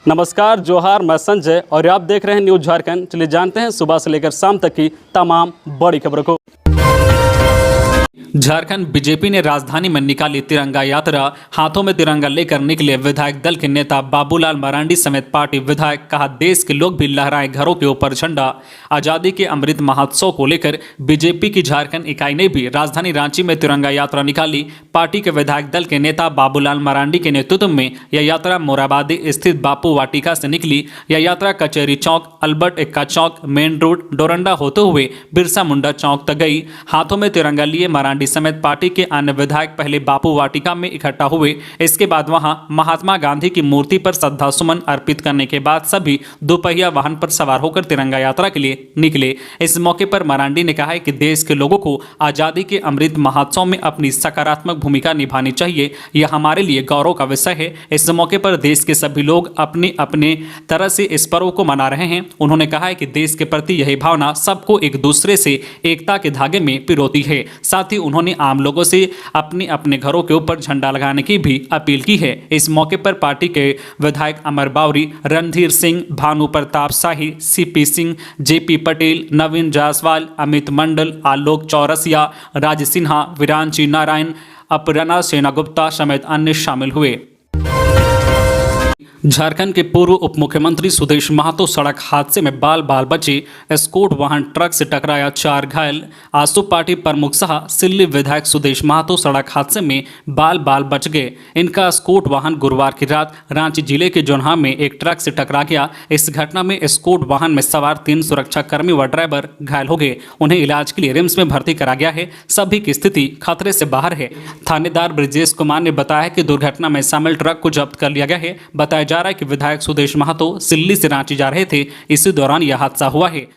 नमस्कार, जोहार, मैं संजय और आप देख रहे हैं न्यूज झारखंड। चलिए जानते हैं सुबह से लेकर शाम तक की तमाम बड़ी खबरों को। झारखंड बीजेपी ने राजधानी में निकाली तिरंगा यात्रा। हाथों में तिरंगा लेकर निकले विधायक दल के नेता बाबूलाल मरांडी समेत पार्टी विधायक। कहा, देश के लोग भी लहराएं घरों के ऊपर झंडा। आजादी के अमृत महोत्सव को लेकर बीजेपी की झारखंड इकाई ने भी राजधानी रांची में तिरंगा यात्रा निकाली। पार्टी के विधायक दल के नेता बाबूलाल मरांडी के नेतृत्व में यह यात्रा मोराबादी स्थित बापू वाटिका से निकली। यह यात्रा कचहरी चौक, अल्बर्ट एक्का चौक, मेन रोड, डोरंडा होते हुए बिरसा मुंडा चौक तक गई। हाथों में तिरंगा लिए मरांडी समेत पार्टी के अन्य विधायक पहले बापू वाटिका में इकट्ठा हुए। इसके बाद वहां महात्मा गांधी की मूर्ति पर श्रद्धा सुमन अर्पित करने के बाद सभी दोपहिया वाहन पर सवार होकर तिरंगा यात्रा के लिए निकले। इस मौके पर मरांडी ने कहा है कि देश के लोगों को आजादी के अमृत महोत्सव में अपनी सकारात्मक भूमिका निभानी चाहिए। यह हमारे लिए गौरव का विषय है। इस मौके पर देश के सभी लोग अपने अपने तरह से इस पर्व को मना रहे हैं। उन्होंने कहा है कि देश के प्रति यही भावना सबको एक दूसरे से एकता के धागे में पिरोती है। साथ ही उन्होंने आम लोगों से अपने अपने घरों के ऊपर झंडा लगाने की भी अपील की है। इस मौके पर पार्टी के विधायक अमर बावरी, रणधीर सिंह, भानु प्रताप शाही, सीपी सिंह, जेपी पटेल, नवीन जायसवाल, अमित मंडल, आलोक चौरसिया, राज सिन्हा, विरांची नारायण, अपरना सेनागुप्ता समेत अन्य शामिल हुए। झारखंड के पूर्व उप मुख्यमंत्री सुदेश महतो सड़क हादसे में बाल बाल बचे। एस्कॉर्ट वाहन ट्रक से टकराया, 4 घायल। आसू पार्टी प्रमुख सह सिल्ली विधायक सुदेश महतो सड़क हादसे में बाल बाल बच गए। इनका एस्कॉर्ट वाहन गुरुवार की रात रांची जिले के जोन्हा में एक ट्रक से टकरा गया। इस घटना में एस्कॉर्ट वाहन में सवार 3 सुरक्षाकर्मी व ड्राइवर घायल हो गए। उन्हें इलाज के लिए रिम्स में भर्ती करा गया है। सभी की स्थिति खतरे से बाहर है। थानेदार ब्रजेश कुमार ने बताया कि दुर्घटना में शामिल ट्रक को जब्त कर लिया गया है। बताया जा रहा है कि विधायक सुदेश महतो सिल्ली से रांची जा रहे थे। इसी दौरान यह हादसा हुआ है।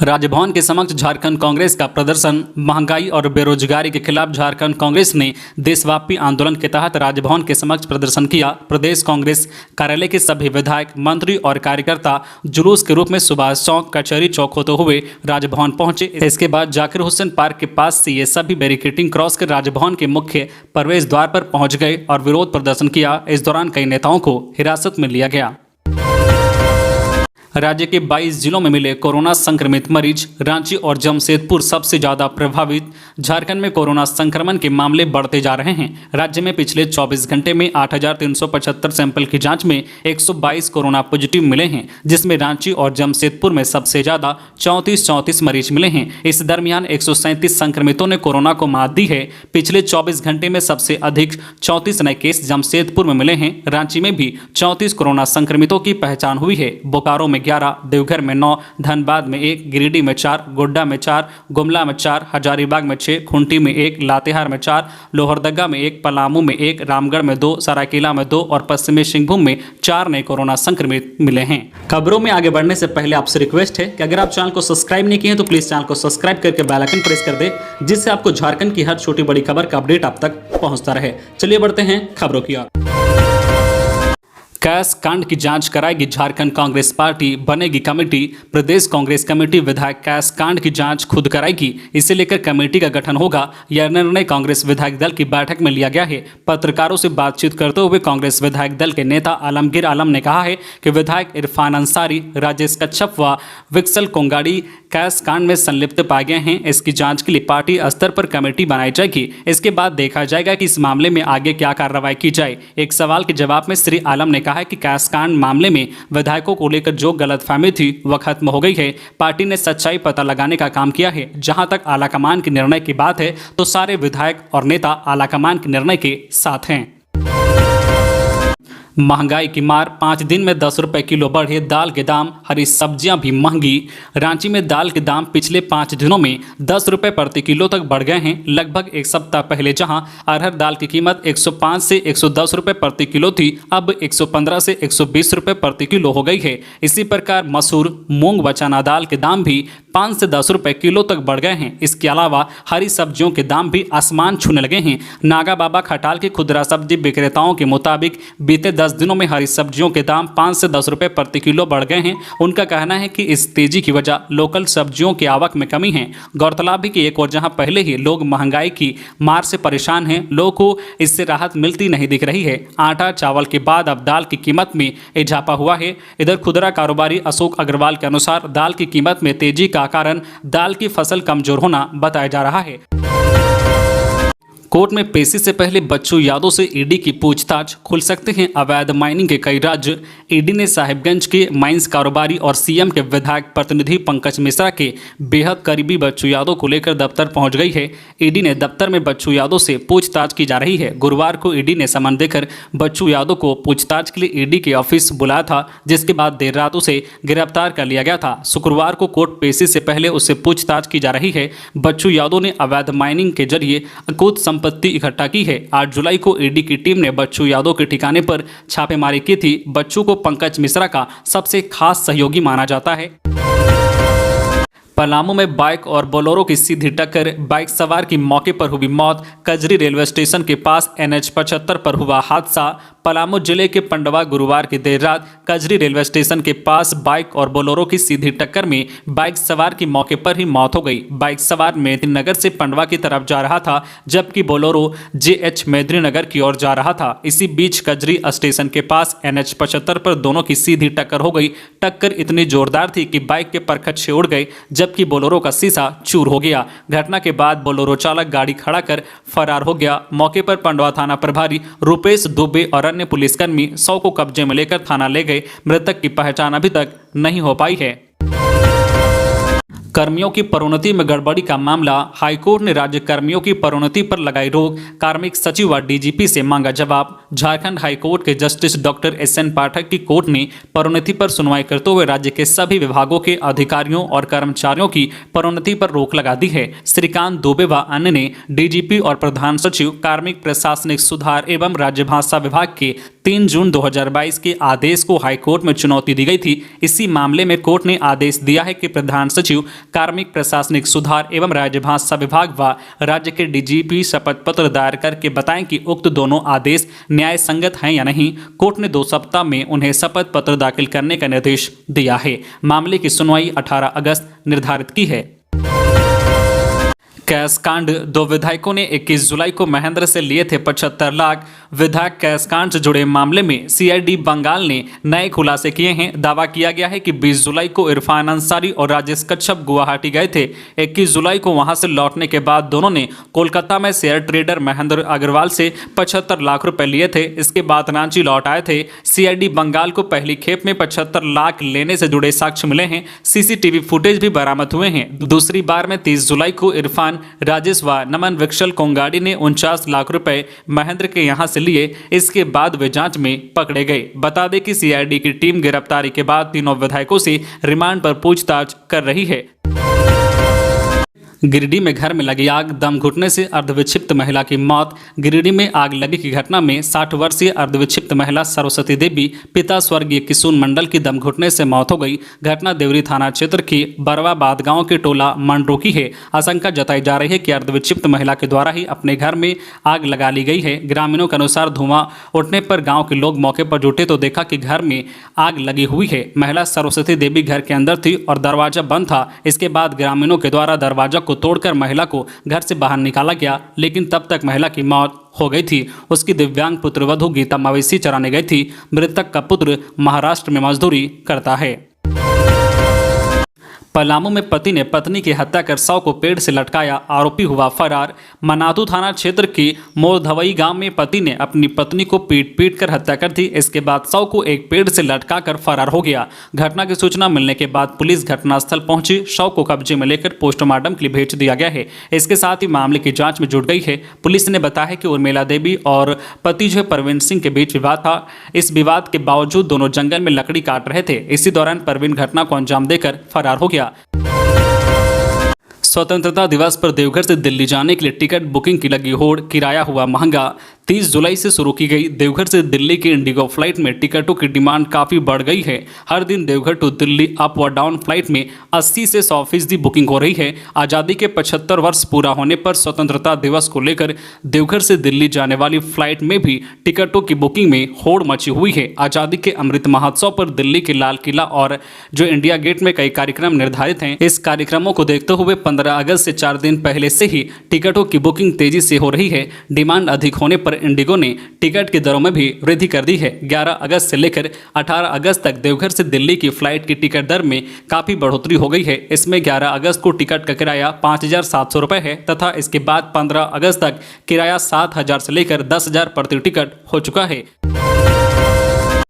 राजभवन के समक्ष झारखंड कांग्रेस का प्रदर्शन। महंगाई और बेरोजगारी के खिलाफ झारखंड कांग्रेस ने देशव्यापी आंदोलन के तहत राजभवन के समक्ष प्रदर्शन किया। प्रदेश कांग्रेस कार्यालय के सभी विधायक, मंत्री और कार्यकर्ता जुलूस के रूप में सुभाष चौक, कचहरी चौक होते हुए राजभवन पहुंचे। इसके बाद जाकिर हुसैन पार्क के पास से ये सभी बैरिकेडिंग क्रॉस कर राजभवन के मुख्य प्रवेश द्वार पर पहुंच गए और विरोध प्रदर्शन किया। इस दौरान कई नेताओं को हिरासत में लिया गया। राज्य के 22 जिलों में मिले कोरोना संक्रमित मरीज। रांची और जमशेदपुर सबसे ज्यादा प्रभावित। झारखंड में कोरोना संक्रमण के मामले बढ़ते जा रहे हैं। राज्य में पिछले 24 घंटे में 8,375 सैंपल की जांच में 122 कोरोना पॉजिटिव मिले हैं, जिसमें रांची और जमशेदपुर में सबसे ज्यादा 34 मरीज मिले हैं। इस दरमियान 137 संक्रमितों ने कोरोना को मात दी है। पिछले 24 घंटे में सबसे अधिक 34 नए केस जमशेदपुर में मिले हैं। रांची में भी 34 कोरोना संक्रमितों की पहचान हुई है। बोकारो में 11, देवघर में 9, धनबाद में 1, गिरिडीह में 4, गोड्डा में 4, गुमला में 4, हजारीबाग में 6, खूंटी में 1, लातेहार में 4, लोहरदगा में 1, पलामू में 1, रामगढ़ में 2, सरायकेला में 2 और पश्चिमी सिंहभूम में 4 नए कोरोना संक्रमित मिले हैं। खबरों में आगे बढ़ने से पहले आपसे रिक्वेस्ट है कि अगर आप चैनल को सब्सक्राइब नहीं किए हैं तो प्लीज चैनल को सब्सक्राइब करके बेल आइकन प्रेस कर दे, जिससे आपको झारखंड की हर छोटी बड़ी खबर का अपडेट आप तक पहुंचता रहे। चलिए बढ़ते हैं खबरों की ओर। कैश कांड की जांच कराएगी झारखंड कांग्रेस पार्टी, बनेगी कमेटी। प्रदेश कांग्रेस कमेटी विधायक कैश कांड की जांच खुद कराएगी। इसे लेकर कमेटी का गठन होगा। यह निर्णय कांग्रेस विधायक दल की बैठक में लिया गया है। पत्रकारों से बातचीत करते हुए कांग्रेस विधायक दल के नेता आलमगीर आलम ने कहा है कि विधायक इरफान अंसारी, राजेश कच्छप व विक्सल कोंगाड़ी कैश कांड में संलिप्त पाए गए हैं। इसकी जांच के लिए पार्टी स्तर पर कमेटी बनाई जाएगी। इसके बाद देखा जाएगा कि इस मामले में आगे क्या कार्रवाई की जाए। एक सवाल के जवाब में श्री आलम ने कहा है कि कैश कांड मामले में विधायकों को लेकर जो गलतफहमी थी वह खत्म हो गई है। पार्टी ने सच्चाई पता लगाने का काम किया है। जहां तक आलाकमान के निर्णय की बात है तो सारे विधायक और नेता आलाकमान के निर्णय के साथ हैं। महंगाई की मार, 5 दिन में 10 रुपए किलो बढ़े दाल के दाम, हरी सब्जियां भी महंगी। रांची में दाल के दाम पिछले 5 दिनों में 10 रुपए प्रति किलो तक बढ़ गए हैं। लगभग एक सप्ताह पहले जहां अरहर दाल की कीमत 105 से 110 रुपए प्रति किलो थी, अब 115 से 120 रुपए प्रति किलो हो गई है। इसी प्रकार मसूर, मूंग व चना दाल के दाम भी 5 से 10 रुपए किलो तक बढ़ गए हैं। इसके अलावा हरी सब्जियों के दाम भी आसमान छूने लगे हैं। नागा बाबा खटाल के खुदरा सब्जी विक्रेताओं के मुताबिक बीते 10 दिनों में हरी सब्जियों के दाम 5 से 10 रुपए प्रति किलो बढ़ गए हैं। उनका कहना है कि इस तेजी की वजह लोकल सब्जियों की आवक में कमी है। गौरतलब है कि एक और जहां पहले ही लोग महंगाई की मार से परेशान हैं, लोगों को इससे राहत मिलती नहीं दिख रही है। आटा चावल के बाद अब दाल की कीमत में इजाफा हुआ है। इधर खुदरा कारोबारी अशोक अग्रवाल के अनुसार दाल की कीमत में तेजी का कारण दाल की फसल कमजोर होना बताया जा रहा है। कोर्ट में पेशी से पहले बच्चू यादव से ईडी की पूछताछ, खुल सकते हैं अवैध माइनिंग के कई राज्य। ईडी ने साहिबगंज के माइंस कारोबारी और सीएम के विधायक प्रतिनिधि पंकज मिश्रा के बेहद करीबी बच्चू यादव को लेकर दफ्तर पहुंच गई है। ईडी ने दफ्तर में बच्चू यादव से पूछताछ की जा रही है। गुरुवार को ईडी ने समन देकर बच्चू यादव को पूछताछ के लिए ईडी के ऑफिस बुलाया था, जिसके बाद देर रात उसे गिरफ्तार कर लिया गया था। शुक्रवार को कोर्ट पेशी से पहले उससे पूछताछ की जा रही है। बच्चू यादव ने अवैध माइनिंग के जरिए अकूत संपत्ति इकट्ठा की है। 8 जुलाई को ईडी की टीम ने बच्चू यादव के ठिकाने पर छापेमारी की थी। बच्चू को पंकज मिश्रा का सबसे खास सहयोगी माना जाता है। पलामू में बाइक और बोलेरो की सीधी टक्कर, बाइक सवार की मौके पर हुई मौत। कजरी रेलवे स्टेशन के पास NH 75 पर हुआ हादसा। पलामू जिले के पंडवा गुरुवार की देर रात कजरी रेलवे स्टेशन के पास बाइक और बोलेरो की सीधी टक्कर में बाइक सवार की मौके पर ही मौत हो गई। बाइक सवार मेदिनीनगर से पंडवा की तरफ जा रहा था, जबकि बोलेरो JH मेदिनीनगर की ओर जा रहा था। इसी बीच कजरी स्टेशन के पास NH 75 पर दोनों की सीधी टक्कर हो गई। टक्कर इतनी जोरदार थी कि बाइक के परखच्चे उड़ गए, जबकि बोलेरो का शीशा चूर हो गया। घटना के बाद बोलेरो चालक गाड़ी खड़ा कर फरार हो गया। मौके पर पंडवा थाना प्रभारी रुपेश दुबे और अन्य पुलिसकर्मी 100 को कब्जे में लेकर थाना ले गए। मृतक की पहचान अभी तक नहीं हो पाई है। कर्मियों की प्रोन्नति में गड़बड़ी का मामला, हाईकोर्ट ने राज्य कर्मियों की प्रोन्नति पर लगाई रोक। कार्मिक सचिव व DGP से मांगा जवाब। झारखंड हाईकोर्ट के जस्टिस डॉक्टर SN पाठक की कोर्ट ने प्रोन्नति पर सुनवाई करते हुए राज्य के सभी विभागों के अधिकारियों और कर्मचारियों की प्रोन्नति पर रोक लगा दी है। श्रीकांत दुबे व अन्य ने DGP और प्रधान सचिव कार्मिक प्रशासनिक सुधार एवं राज्य भाषा विभाग के 3 जून 2022 के आदेश को हाईकोर्ट में चुनौती दी गई थी। इसी मामले में कोर्ट ने आदेश दिया है कि प्रधान सचिव कार्मिक प्रशासनिक सुधार एवं राज्य भाषा विभाग व राज्य के DGP शपथ पत्र दायर करके बताएं कि उक्त दोनों आदेश न्याय संगत हैं या नहीं। कोर्ट ने 2 सप्ताह में उन्हें शपथ पत्र दाखिल करने का निर्देश दिया है। मामले की सुनवाई 18 अगस्त निर्धारित की है। कैश कांड, 2 विधायकों ने 21 जुलाई को महेंद्र से लिए थे 75 लाख। विधायक कैश कांड से जुड़े मामले में CID बंगाल ने नए खुलासे किए हैं। दावा किया गया है कि 20 जुलाई को इरफान अंसारी और राजेश कच्छप गुवाहाटी गए थे। 21 जुलाई को वहां से लौटने के बाद दोनों ने कोलकाता में शेयर ट्रेडर महेंद्र अग्रवाल से 75 लाख रुपए लिए थे। इसके बाद रांची लौट आए थे। CID बंगाल को पहली खेप में 75 लाख लेने से जुड़े साक्ष्य मिले हैं। CCTV फुटेज भी बरामद हुए हैं। दूसरी बार में 30 जुलाई को इरफान, राजेश व नमन विक्शल कोंगाड़ी ने 49 लाख रुपए महेंद्र के यहां से लिए। इसके बाद वे जांच में पकड़े गए। बता दें कि CID की टीम गिरफ्तारी के बाद तीनों विधायकों से रिमांड पर पूछताछ कर रही है। गिरिडीह में घर में लगी आग, दम घुटने से अर्धविक्षिप्त महिला की मौत। गिरिडीह में आग लगी की घटना में 60 वर्षीय अर्धविक्षिप्त महिला सरस्वती देवी, पिता स्वर्गीय किशुन मंडल की दम घुटने से मौत हो गई। घटना देवरी थाना क्षेत्र की बरवाबाद गांव के टोला मंडरो की है। आशंका जताई जा रही है कि अर्धविक्षिप्त महिला के द्वारा ही अपने घर में आग लगा ली गई है। ग्रामीणों के अनुसार धुआं उठने पर गाँव के लोग मौके पर जुटे तो देखा कि घर में आग लगी हुई है। महिला सरस्वती देवी घर के अंदर थी और दरवाजा बंद था। इसके बाद ग्रामीणों के द्वारा दरवाजा को तोड़कर महिला को घर से बाहर निकाला गया, लेकिन तब तक महिला की मौत हो गई थी। उसकी दिव्यांग पुत्रवधू गीता मवेशी चराने गई थी। मृतक का पुत्र महाराष्ट्र में मजदूरी करता है। पलामू में पति ने पत्नी की हत्या कर 100 को पेड़ से लटकाया, आरोपी हुआ फरार। मनातू थाना क्षेत्र की मोरधवई गांव में पति ने अपनी पत्नी को पीट कर हत्या कर दी। इसके बाद 100 को एक पेड़ से लटकाकर फरार हो गया। घटना की सूचना मिलने के बाद पुलिस घटनास्थल पहुंची। शव को कब्जे में लेकर पोस्टमार्टम के लिए भेज दिया गया है। इसके साथ ही मामले की जाँच में जुट गई है। पुलिस ने बताया है कि उर्मिला देवी और पति जो परवीन सिंह के बीच विवाद था। इस विवाद के बावजूद दोनों जंगल में लकड़ी काट रहे थे। इसी दौरान परवीन घटना को अंजाम देकर फरार हो गया। स्वतंत्रता दिवस पर देवघर से दिल्ली जाने के लिए टिकट बुकिंग की लगी होड़, किराया हुआ महंगा। 30 जुलाई से शुरू की गई देवघर से दिल्ली की इंडिगो फ्लाइट में टिकटों की डिमांड काफ़ी बढ़ गई है। हर दिन देवघर टू दिल्ली अप व डाउन फ्लाइट में 80 से 100% बुकिंग हो रही है। आज़ादी के 75 वर्ष पूरा होने पर स्वतंत्रता दिवस को लेकर देवघर से दिल्ली जाने वाली फ्लाइट में भी टिकटों की बुकिंग में होड़ मची हुई है। आज़ादी के अमृत महोत्सव पर दिल्ली के लाल किला और जो इंडिया गेट में कई कार्यक्रम निर्धारित हैं। इस कार्यक्रमों को देखते हुए 15 अगस्त से 4 दिन पहले से ही टिकटों की बुकिंग तेजी से हो रही है। डिमांड अधिक होने पर इंडिगो ने टिकट की दरों में भी वृद्धि कर दी है। 11 अगस्त से लेकर 18 अगस्त तक देवघर से दिल्ली की फ्लाइट की टिकट दर में काफ़ी बढ़ोतरी हो गई है। इसमें 11 अगस्त को टिकट का किराया 5,700 रुपये है तथा इसके बाद 15 अगस्त तक किराया 7,000 से लेकर 10,000 प्रति टिकट हो चुका है।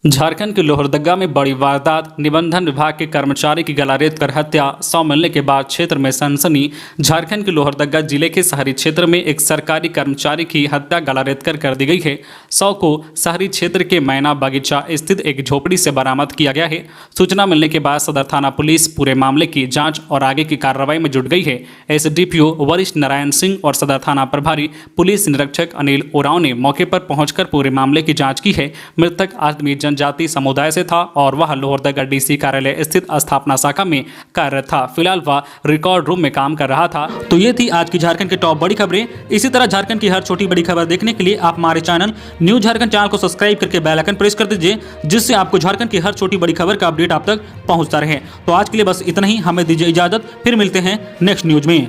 झारखंड के लोहरदगा में बड़ी वारदात, निबंधन विभाग के कर्मचारी की गला रेत कर हत्या। 100 मिलने के बाद क्षेत्र में सनसनी। झारखंड के लोहरदगा जिले के शहरी क्षेत्र में एक सरकारी कर्मचारी की हत्या गला रेत कर दी गई है। 100 को शहरी क्षेत्र के मैना बागीचा स्थित एक झोपड़ी से बरामद किया गया है। सूचना मिलने के बाद सदर थाना पुलिस पूरे मामले की जाँच और आगे की कार्रवाई में जुट गई है। SDPO वरिष्ठ नारायण सिंह और सदर थाना प्रभारी पुलिस निरीक्षक अनिल ओराव ने मौके पर पहुंचकर पूरे मामले की जाँच की है। मृतक आदमी जनजाति समुदाय से था और वह लोहरदगा DC कार्यालय स्थित स्थापना शाखा में कार्यरत था। फिलहाल वह रिकॉर्ड रूम में काम कर रहा था। तो ये थी आज की झारखंड की टॉप बड़ी खबरें। इसी तरह झारखंड की हर छोटी बड़ी खबर देखने के लिए आप हमारे चैनल न्यूज झारखंड चैनल को सब्सक्राइब करके बेल आइकन प्रेस कर दीजिए, जिससे आपको झारखंड की हर छोटी बड़ी खबर का अपडेट आप तक पहुंचता रहे। तो आज के लिए बस इतना ही, हमें दीजिए इजाजत, फिर मिलते हैं नेक्स्ट न्यूज में।